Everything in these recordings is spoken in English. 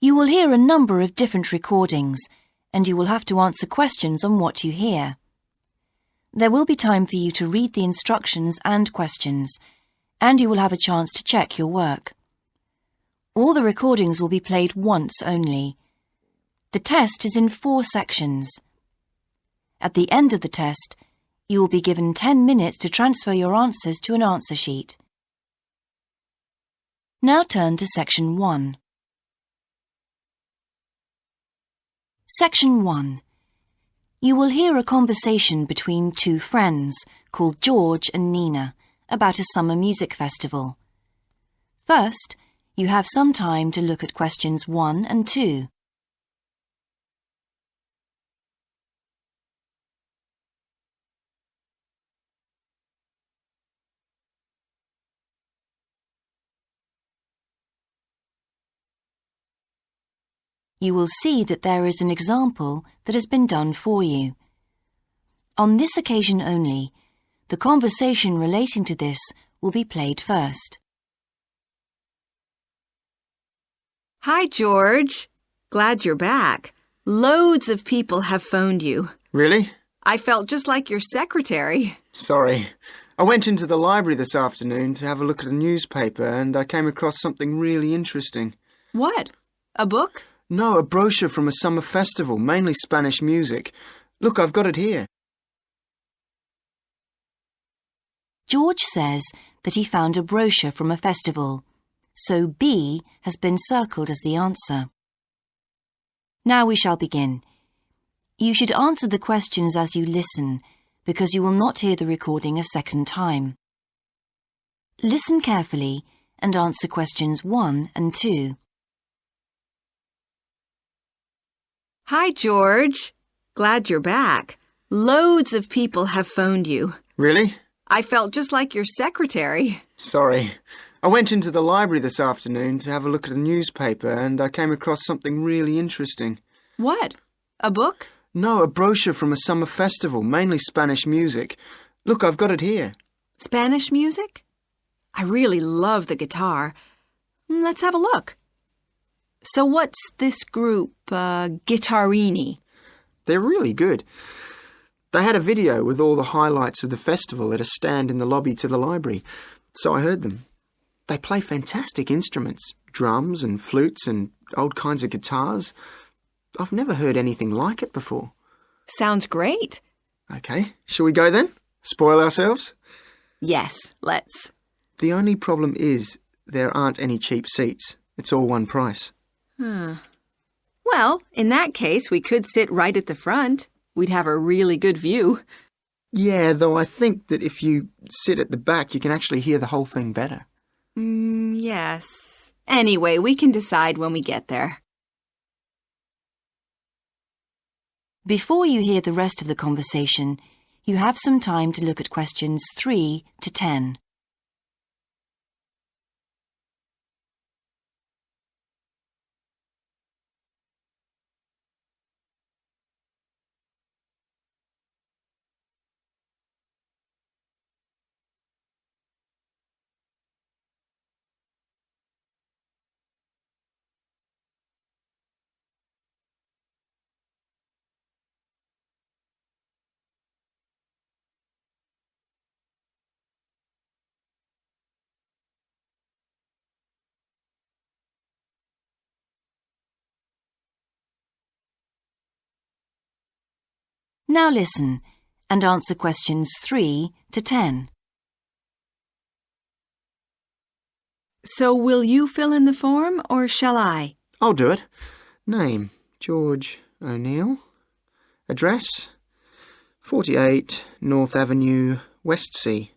You will hear a number of different recordings, and you will have to answer questions on what you hear. There will be time for you to read the instructions and questions, and you will have a chance to check your work. All the recordings will be played once only. The test is in 4 sections. At the end of the test, you will be given 10 minutes to transfer your answers to an answer sheet. Now turn to Section 1. Section 1. You will hear a conversation between 2 friends called George and Nina about a summer music festival. First, you have some time to look at questions 1 and 2. You will see that there is an example that has been done for you. On this occasion only, the conversation relating to this will be played first. Hi, George. Glad you're back. Loads of people have phoned you. Really? I felt just like your secretary. Sorry. I went into the library this afternoon to have a look at a newspaper and I came across something really interesting. What? A book? No, a brochure from a summer festival, mainly Spanish music. Look, I've got it here. George says that he found a brochure from a festival, so B has been circled as the answer. Now we shall begin. You should answer the questions as you listen, because you will not hear the recording a second time. Listen carefully and answer questions 1 and 2. Hi, George. Glad you're back. Loads of people have phoned you. Really? I felt just like your secretary. Sorry. I went into the library this afternoon to have a look at a newspaper and I came across something really interesting. What? A book? No, a brochure from a summer festival, mainly Spanish music. Look, I've got it here. Spanish music? I really love the guitar. Let's have a look. So what's this group, Guittarini? They're really good. They had a video with all the highlights of the festival at a stand in the lobby to the library, so I heard them. They play fantastic instruments, drums and flutes and old kinds of guitars. I've never heard anything like it before. Sounds great. Okay, shall we go then? Spoil ourselves? Yes, let's. The only problem is there aren't any cheap seats. It's all one price. Well, in that case, we could sit right at the front. We'd have a really good view. Yeah, though I think that if you sit at the back, you can actually hear the whole thing better. Yes. Anyway, we can decide when we get there. Before you hear the rest of the conversation, you have some time to look at questions 3 to 10. Now listen and answer questions 3 to 10. So will you fill in the form or shall I? I'll do it. Name, George O'Neill. Address, 48 North Avenue, Westsea.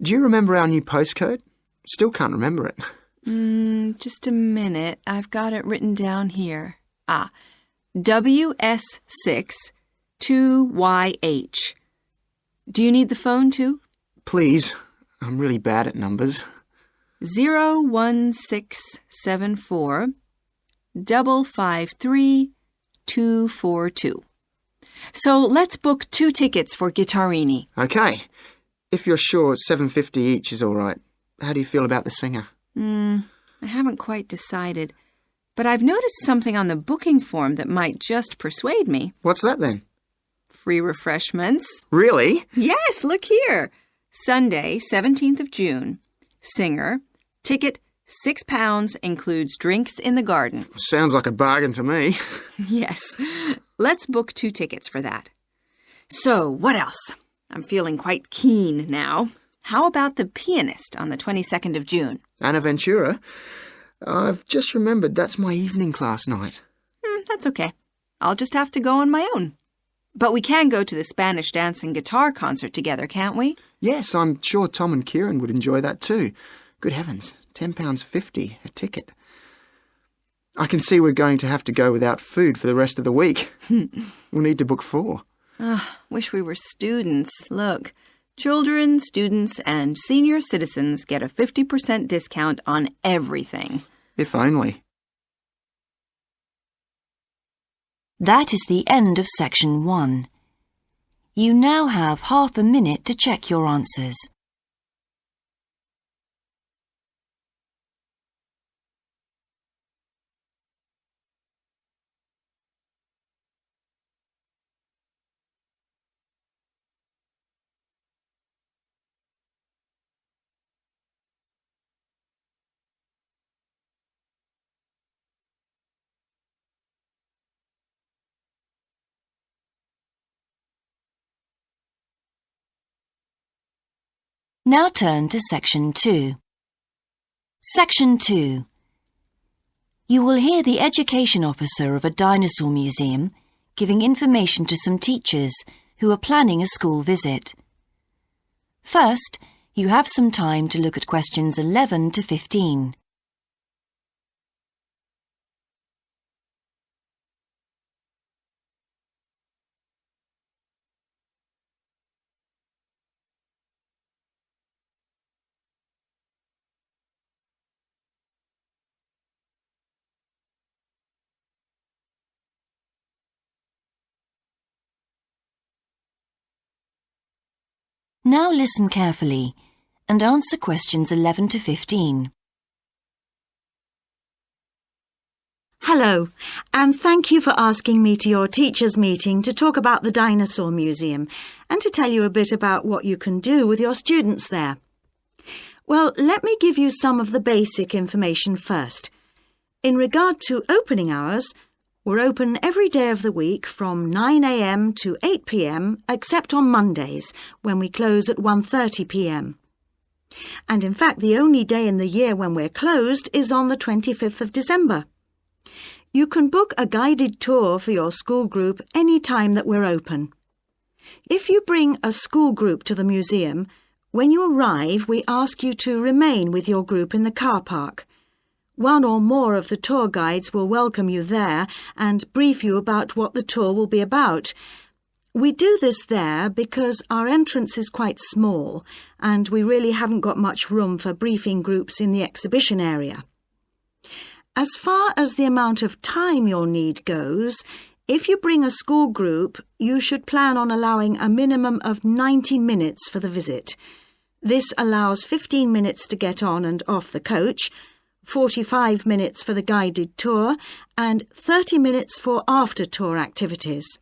Do you remember our new postcode? Still can't remember it. Just a minute. I've got it written down here. WS6 2YH. Do you need the phone too? Please. I'm really bad at numbers. 01674 553 242. So let's book 2 tickets for Guittarini. Okay. If you're sure $7.50 each is all right. How do you feel about the singer? I haven't quite decided. But I've noticed something on the booking form that might just persuade me. What's that then? Free refreshments. Really? Yes, look here. Sunday, 17th of June. Singer. Ticket, £6, includes drinks in the garden. Sounds like a bargain to me. Yes. Let's book 2 tickets for that. So, what else? I'm feeling quite keen now. How about the pianist on the 22nd of June? Anna Ventura? I've just remembered that's my evening class night. That's okay. I'll just have to go on my own. But we can go to the Spanish dance and guitar concert together, can't we? Yes, I'm sure Tom and Kieran would enjoy that too. Good heavens, £10.50 a ticket. I can see we're going to have to go without food for the rest of the week. We'll need to book 4. Wish we were students. Look, children, students, and senior citizens get a 50% discount on everything. If only. That is the end of section 1. You now have half a minute to check your answers. Now turn to Section 2. Section 2. You will hear the education officer of a dinosaur museum giving information to some teachers who are planning a school visit. First, you have some time to look at questions 11 to 15. Now listen carefully and answer questions 11 to 15. Hello, and thank you for asking me to your teachers' meeting to talk about the Dinosaur Museum and to tell you a bit about what you can do with your students there. Well, let me give you some of the basic information first. In regard to opening hours, we're open every day of the week from 9 a.m. to 8 p.m. except on Mondays, when we close at 1:30 p.m. And in fact, the only day in the year when we're closed is on the 25th of December. You can book a guided tour for your school group any time that we're open. If you bring a school group to the museum, when you arrive, we ask you to remain with your group in the car park. One or more of the tour guides will welcome you there and brief you about what the tour will be about. We do this there because our entrance is quite small and we really haven't got much room for briefing groups in the exhibition area. As far as the amount of time you'll need goes, if you bring a school group, you should plan on allowing a minimum of 90 minutes for the visit. This allows 15 minutes to get on and off the coach, 45 minutes for the guided tour, and 30 minutes for after-tour activities.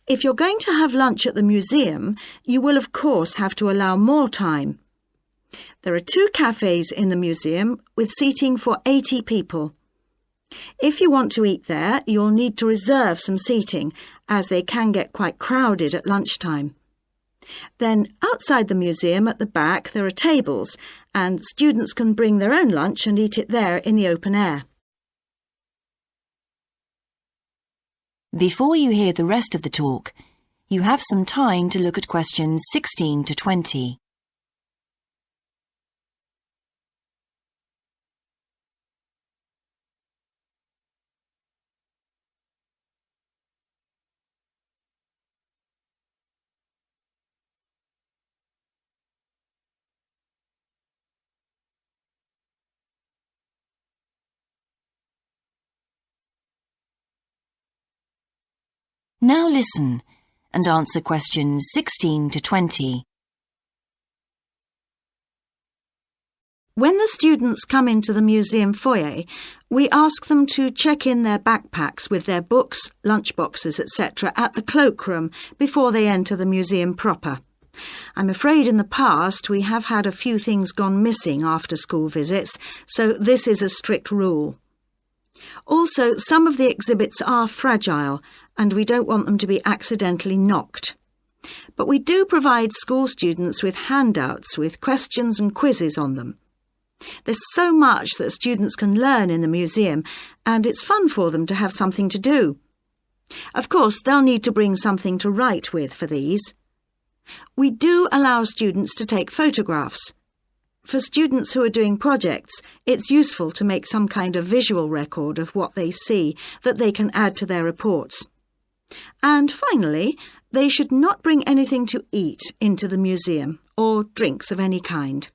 If you're going to have lunch at the museum, you will of course have to allow more time. There are 2 cafes in the museum with seating for 80 people. If you want to eat there, you'll need to reserve some seating, as they can get quite crowded at lunchtime. Then, outside the museum at the back, there are tables, and students can bring their own lunch and eat it there in the open air. Before you hear the rest of the talk, you have some time to look at questions 16 to 20. Now listen and answer questions 16 to 20. When the students come into the museum foyer, we ask them to check in their backpacks with their books, lunchboxes, etc. at the cloakroom before they enter the museum proper. I'm afraid in the past we have had a few things gone missing after school visits, so this is a strict rule. Also, some of the exhibits are fragile and we don't want them to be accidentally knocked. But we do provide school students with handouts with questions and quizzes on them. There's so much that students can learn in the museum, and it's fun for them to have something to do. Of course, they'll need to bring something to write with for these. We do allow students to take photographs. For students who are doing projects, it's useful to make some kind of visual record of what they see that they can add to their reports. And finally, they should not bring anything to eat into the museum or drinks of any kind.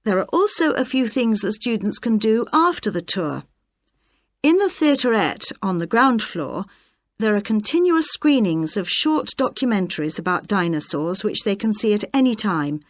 There are also a few things that students can do after the tour. In the theaterette on the ground floor, there are continuous screenings of short documentaries about dinosaurs which they can see at any time.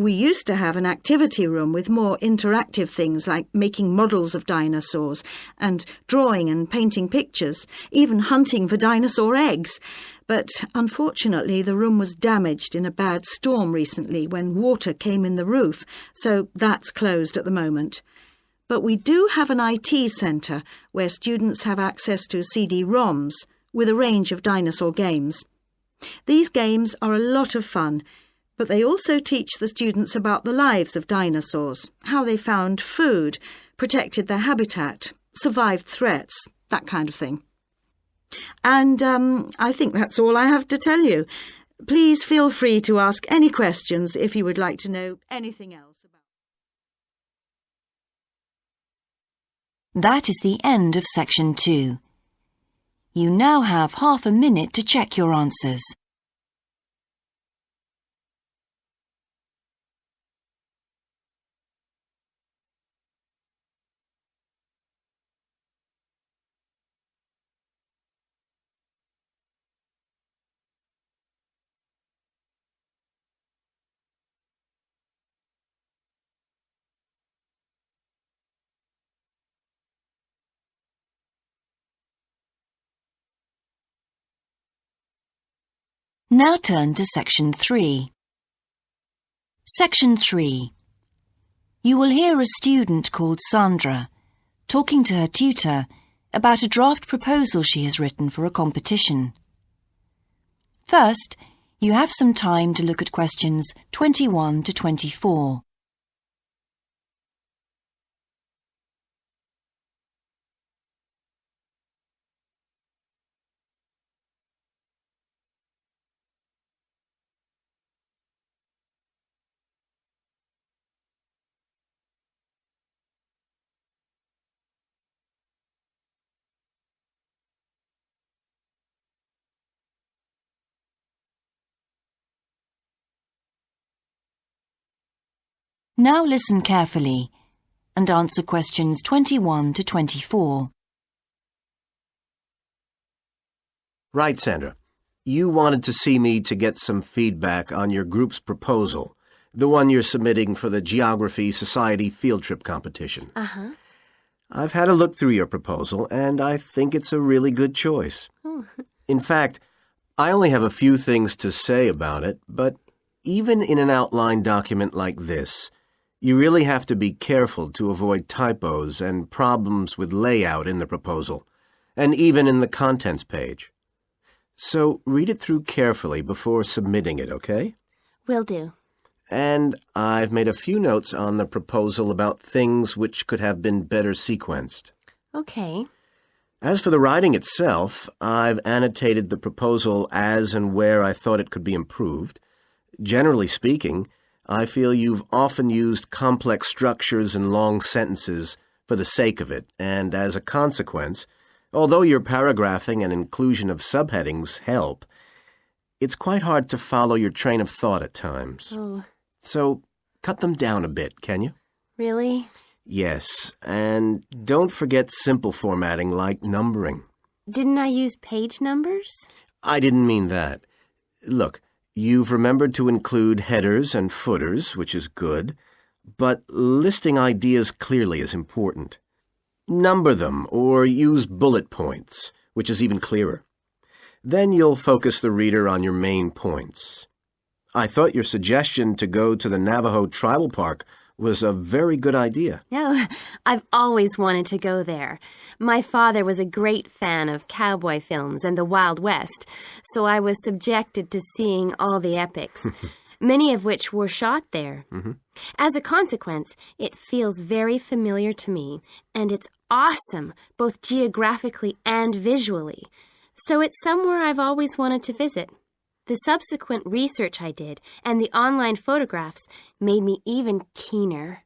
We used to have an activity room with more interactive things like making models of dinosaurs and drawing and painting pictures, even hunting for dinosaur eggs. But unfortunately, the room was damaged in a bad storm recently when water came in the roof, so that's closed at the moment. But we do have an IT centre where students have access to CD-ROMs with a range of dinosaur games. These games are a lot of fun, but they also teach the students about the lives of dinosaurs, how they found food, protected their habitat, survived threats, that kind of thing. And I think that's all I have to tell you. Please feel free to ask any questions if you would like to know anything else about. That is the end of Section 2. You now have half a minute to check your answers. Now turn to Section 3. Section 3. You will hear a student called Sandra talking to her tutor about a draft proposal she has written for a competition. First, you have some time to look at questions 21 to 24. Now listen carefully and answer questions 21 to 24. Right, Sandra. You wanted to see me to get some feedback on your group's proposal, the one you're submitting for the Geography Society field trip competition. Uh-huh. I've had a look through your proposal, and I think it's a really good choice. Oh. In fact, I only have a few things to say about it, but even in an outline document like this, you really have to be careful to avoid typos and problems with layout in the proposal, and even in the contents page. So read it through carefully before submitting it, okay? Will do. And I've made a few notes on the proposal about things which could have been better sequenced. Okay. As for the writing itself, I've annotated the proposal as and where I thought it could be improved. Generally speaking, I feel you've often used complex structures and long sentences for the sake of it, and as a consequence, although your paragraphing and inclusion of subheadings help, it's quite hard to follow your train of thought at times. Oh. So cut them down a bit, can you? Really? Yes, and don't forget simple formatting like numbering. Didn't I use page numbers? I didn't mean that. Look, you've remembered to include headers and footers, which is good, but listing ideas clearly is important. Number them or use bullet points, which is even clearer. Then you'll focus the reader on your main points. I thought your suggestion to go to the Navajo Tribal Park was a very good idea. No, I've always wanted to go there. My father was a great fan of cowboy films and the Wild West, so I was subjected to seeing all the epics, many of which were shot there. As a consequence, it feels very familiar to me, and it's awesome, both geographically and visually. So it's somewhere I've always wanted to visit. The subsequent research I did and the online photographs made me even keener.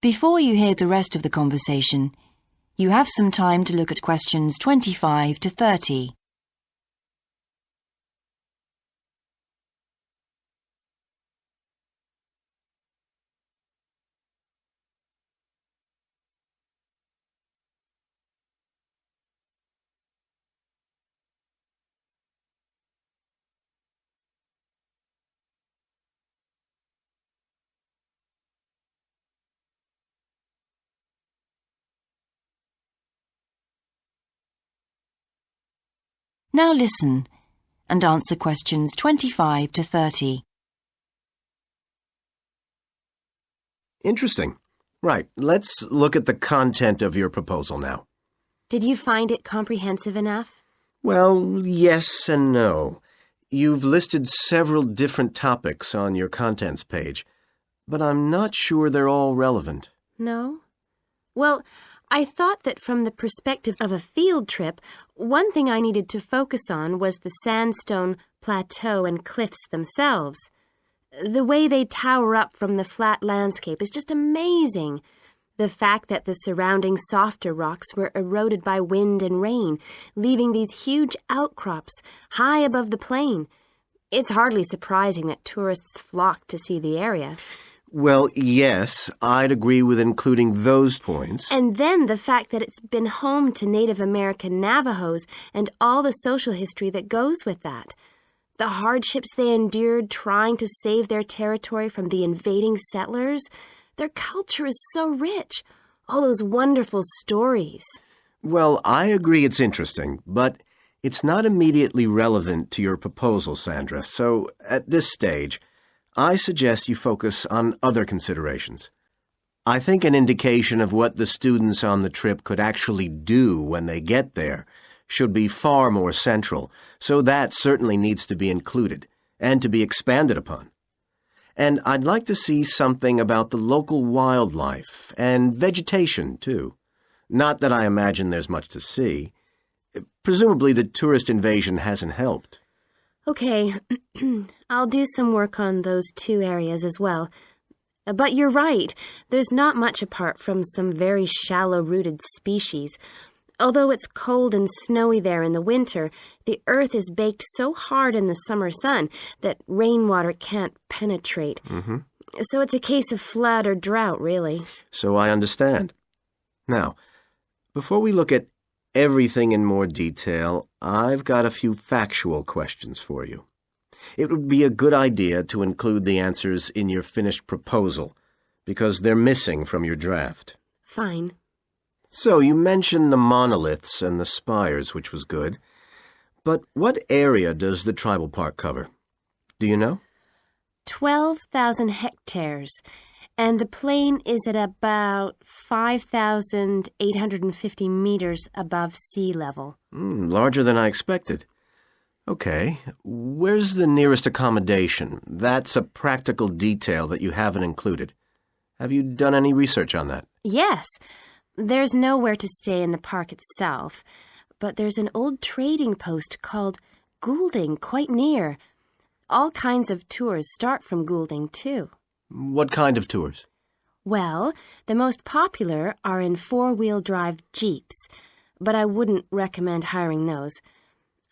Before you hear the rest of the conversation, you have some time to look at questions 25 to 30. Now listen and answer questions 25 to 30. Interesting. Right, let's look at the content of your proposal now. Did you find it comprehensive enough? Well, yes and no. You've listed several different topics on your contents page, but I'm not sure they're all relevant. No? Well, I thought that from the perspective of a field trip, one thing I needed to focus on was the sandstone plateau and cliffs themselves. The way they tower up from the flat landscape is just amazing. The fact that the surrounding softer rocks were eroded by wind and rain, leaving these huge outcrops high above the plain. It's hardly surprising that tourists flock to see the area. Well, yes, I'd agree with including those points. And then the fact that it's been home to Native American Navajos and all the social history that goes with that. The hardships they endured trying to save their territory from the invading settlers. Their culture is so rich. All those wonderful stories. Well, I agree it's interesting, but it's not immediately relevant to your proposal, Sandra. So, at this stage, I suggest you focus on other considerations. I think an indication of what the students on the trip could actually do when they get there should be far more central, so that certainly needs to be included and to be expanded upon. And I'd like to see something about the local wildlife and vegetation, too. Not that I imagine there's much to see. Presumably the tourist invasion hasn't helped. Okay, I'll do some work on those two areas as well. But you're right, there's not much apart from some very shallow-rooted species. Although it's cold and snowy there in the winter, the earth is baked so hard in the summer sun that rainwater can't penetrate. So it's a case of flood or drought, really. So I understand. Now, before we look at everything in more detail, I've got a few factual questions for you. It would be a good idea to include the answers in your finished proposal, because they're missing from your draft. Fine. So you mentioned the monoliths and the spires, which was good. But what area does the tribal park cover? Do you know? 12,000 hectares. And the plain is at about 5,850 meters above sea level. Larger than I expected. Okay, where's the nearest accommodation? That's a practical detail that you haven't included. Have you done any research on that? Yes, there's nowhere to stay in the park itself, but there's an old trading post called Goulding quite near. All kinds of tours start from Goulding, too. What kind of tours? Well, the most popular are in four-wheel drive Jeeps, but I wouldn't recommend hiring those.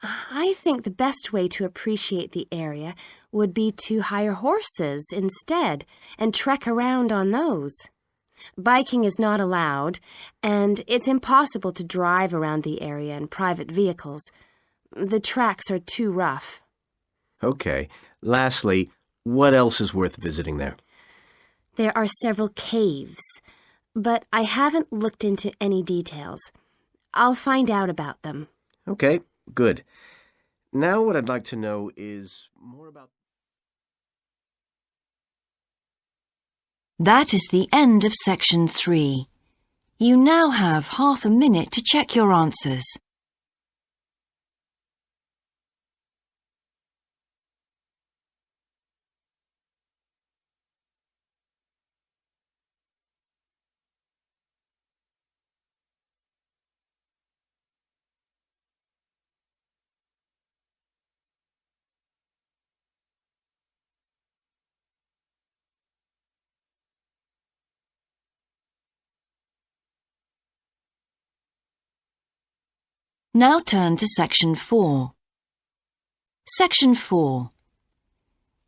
I think the best way to appreciate the area would be to hire horses instead and trek around on those. Biking is not allowed, and it's impossible to drive around the area in private vehicles. The tracks are too rough. Okay. Lastly, What else is worth visiting there? There are several caves, but I haven't looked into any details. I'll find out about them. Okay, good. Now what I'd like to know is more about... That is the end of section 3. You now have half a minute to check your answers. Now turn to section 4. Section 4.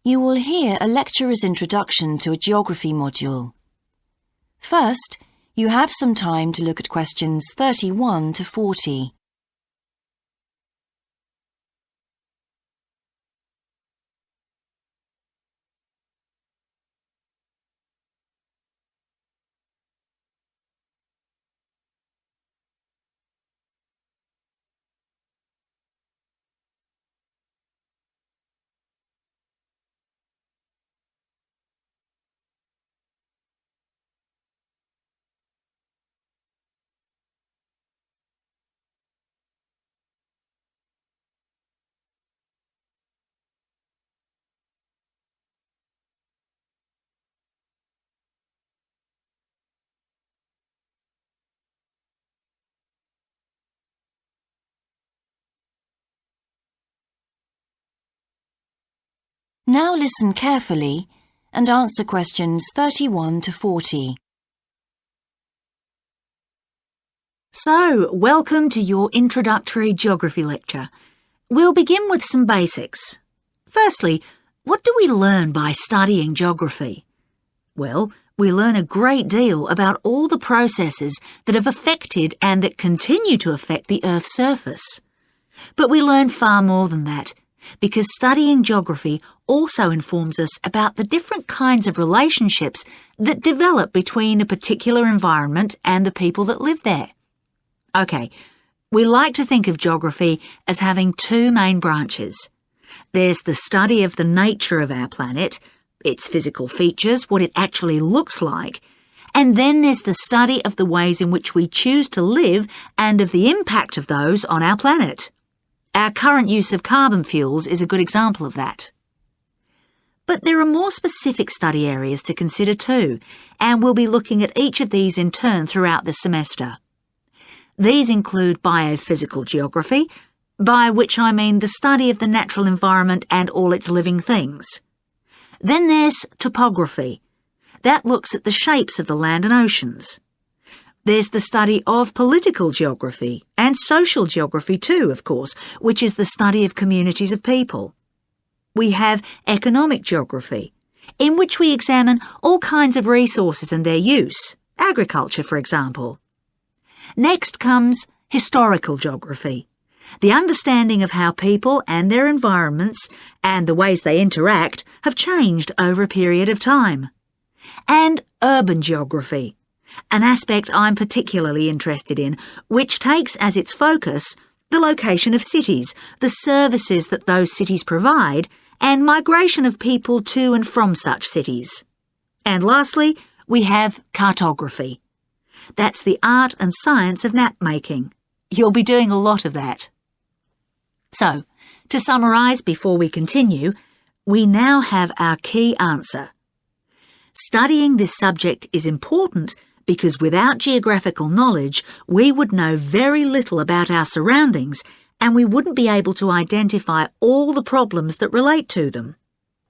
You will hear a lecturer's introduction to a geography module. First, you have some time to look at questions 31 to 40. Now listen carefully and answer questions 31 to 40. So, welcome to your introductory geography lecture. We'll begin with some basics. Firstly, what do we learn by studying geography? Well, we learn a great deal about all the processes that have affected and that continue to affect the Earth's surface. But we learn far more than that, because studying geography also informs us about the different kinds of relationships that develop between a particular environment and the people that live there. Okay, we like to think of geography as having two main branches. There's the study of the nature of our planet, its physical features, what it actually looks like, and then there's the study of the ways in which we choose to live and of the impact of those on our planet. Our current use of carbon fuels is a good example of that. But there are more specific study areas to consider too, and we'll be looking at each of these in turn throughout the semester. These include biophysical geography, by which I mean the study of the natural environment and all its living things. Then there's topography. That looks at the shapes of the land and oceans. There's the study of political geography, and social geography too, of course, which is the study of communities of people. We have economic geography, in which we examine all kinds of resources and their use, agriculture, for example. Next comes historical geography, the understanding of how people and their environments and the ways they interact have changed over a period of time. And urban geography, an aspect I'm particularly interested in, which takes as its focus the location of cities, the services that those cities provide, and migration of people to and from such cities. And lastly, we have cartography. That's the art and science of map-making. You'll be doing a lot of that. So, to summarise before we continue, we now have our key answer. Studying this subject is important because without geographical knowledge, we would know very little about our surroundings and we wouldn't be able to identify all the problems that relate to them.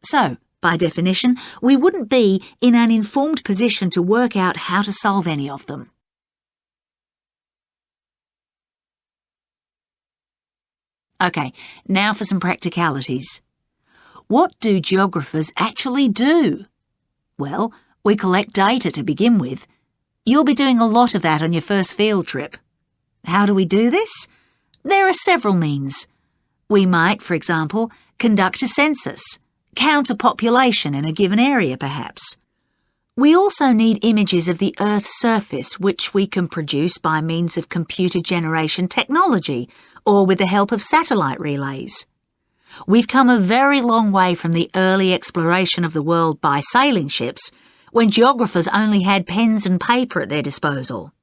So, by definition, we wouldn't be in an informed position to work out how to solve any of them. Okay, now for some practicalities. What do geographers actually do? Well, we collect data to begin with. You'll be doing a lot of that on your first field trip. How do we do this? There are several means. We might, for example, conduct a census, count a population in a given area, perhaps. We also need images of the Earth's surface, which we can produce by means of computer generation technology or with the help of satellite relays. We've come a very long way from the early exploration of the world by sailing ships, when geographers only had pens and paper at their disposal.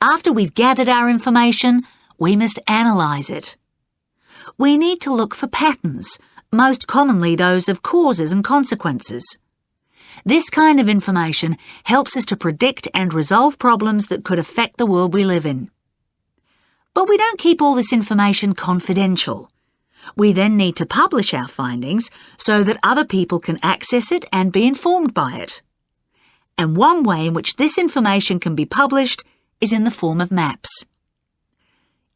After we've gathered our information, we must analyse it. We need to look for patterns, most commonly those of causes and consequences. This kind of information helps us to predict and resolve problems that could affect the world we live in. But we don't keep all this information confidential. We then need to publish our findings so that other people can access it and be informed by it. And one way in which this information can be published is in the form of maps.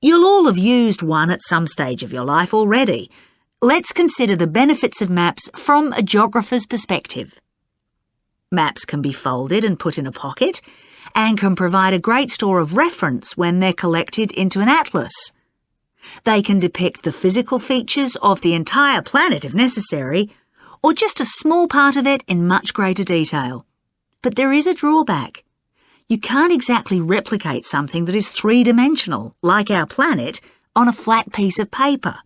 You'll all have used one at some stage of your life already. Let's consider the benefits of maps from a geographer's perspective. Maps can be folded and put in a pocket and can provide a great store of reference when they're collected into an atlas. They can depict the physical features of the entire planet if necessary, or just a small part of it in much greater detail. But there is a drawback. You can't exactly replicate something that is three-dimensional, like our planet, on a flat piece of paper,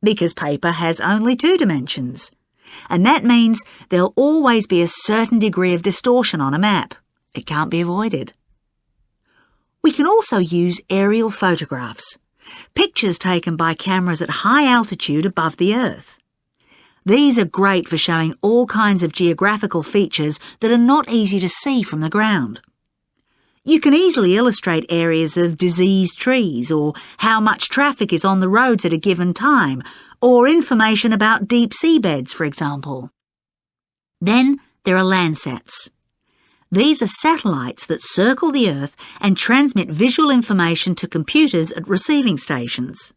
because paper has only 2 dimensions. And that means there'll always be a certain degree of distortion on a map. It can't be avoided. We can also use aerial photographs, pictures taken by cameras at high altitude above the Earth. These are great for showing all kinds of geographical features that are not easy to see from the ground. You can easily illustrate areas of diseased trees, or how much traffic is on the roads at a given time, or information about deep seabeds, for example. Then there are Landsats. These are satellites that circle the Earth and transmit visual information to computers at receiving stations.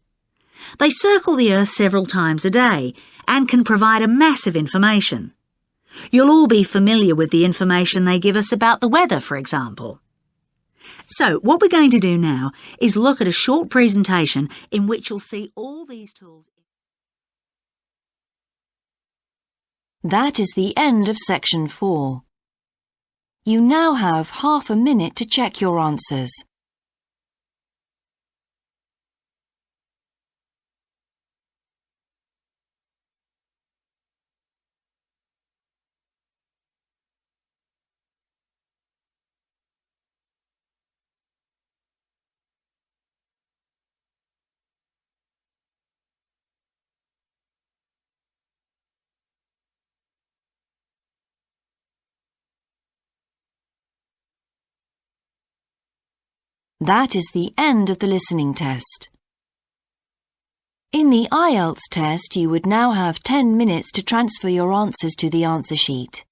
They circle the Earth several times a day and can provide a massive information. You'll all be familiar with the information they give us about the weather, for example. So, what we're going to do now is look at a short presentation in which you'll see all these tools. That is the end of section 4. You now have half a minute to check your answers. That is the end of the listening test. In the IELTS test, you would now have 10 minutes to transfer your answers to the answer sheet.